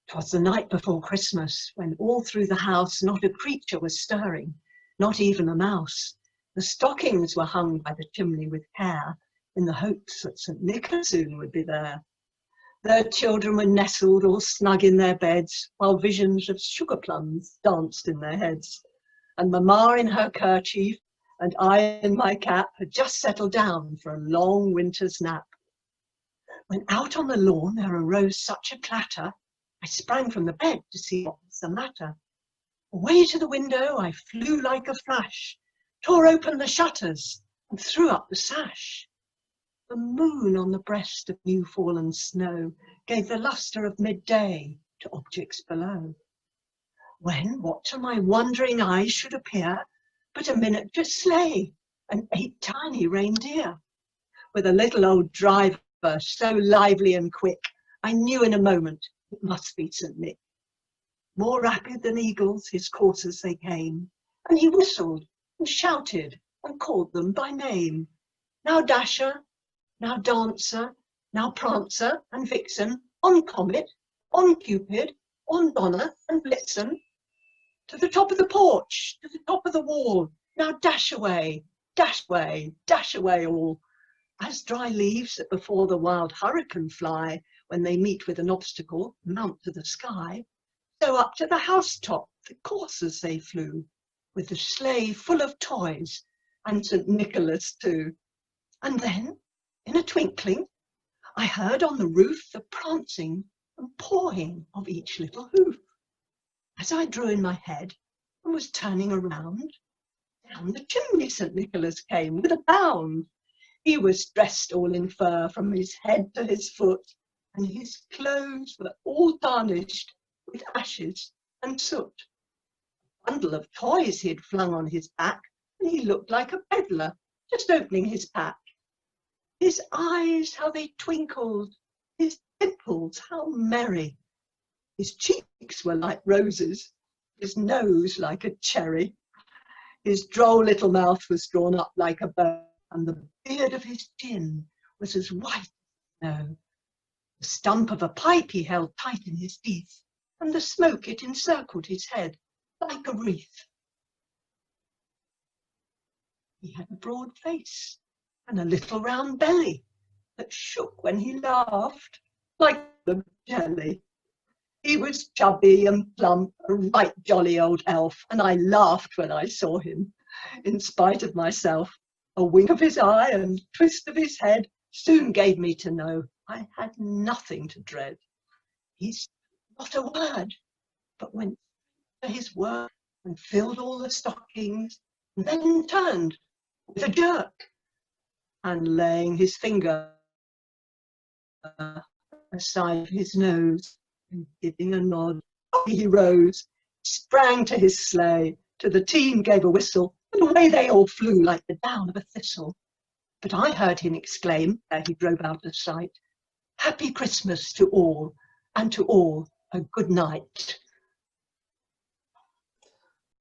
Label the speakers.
Speaker 1: 'Twas the night before Christmas, when all through the house not a creature was stirring, not even a mouse. The stockings were hung by the chimney with care, in the hopes that St. Nicholas soon would be there. The children were nestled all snug in their beds, while visions of sugar plums danced in their heads. And Mamma in her kerchief, and I in my cap, had just settled down for a long winter's nap. When out on the lawn there arose such a clatter, I sprang from the bed to see what was the matter. Away to the window I flew like a flash, tore open the shutters and threw up the sash. The moon on the breast of new fallen snow gave the lustre of midday to objects below. When what to my wondering eyes should appear but a miniature sleigh and 8 tiny reindeer, with a little old driver so lively and quick, I knew in a moment it must be St. Nick. More rapid than eagles his coursers they came, and he whistled and shouted and called them by name. Now Dasher, now Dancer, now Prancer and Vixen, on Comet, on Cupid, on Donner and Blitzen. To the top of the porch, to the top of the wall, now dash away, dash away, dash away all. As dry leaves that before the wild hurricane fly, when they meet with an obstacle, mount to the sky, so up to the housetop the coursers they flew, with the sleigh full of toys, and St. Nicholas too. And then, in a twinkling, I heard on the roof the prancing and pawing of each little hoof. As I drew in my head and was turning around, down the chimney St. Nicholas came with a bound. He was dressed all in fur from his head to his foot, and his clothes were all tarnished with ashes and soot. A bundle of toys he had flung on his back, and he looked like a peddler just opening his pack. His eyes, how they twinkled, his dimples, how merry. His cheeks were like roses, his nose like a cherry. His droll little mouth was drawn up like a bow, and the beard of his chin was as white as snow. The stump of a pipe he held tight in his teeth, and the smoke it encircled his head like a wreath. He had a broad face and a little round belly that shook when he laughed like the jelly. He was chubby and plump, a right jolly old elf, and I laughed when I saw him, in spite of myself. A wink of his eye and twist of his head soon gave me to know I had nothing to dread. He said not a word, but went to his work and filled all the stockings, and then turned with a jerk, and laying his finger aside his nose and giving a nod, he rose, sprang to his sleigh, to the team gave a whistle, and away they all flew like the down of a thistle. But I heard him exclaim, ere he drove out of sight, "Happy Christmas to all, and to all a good night."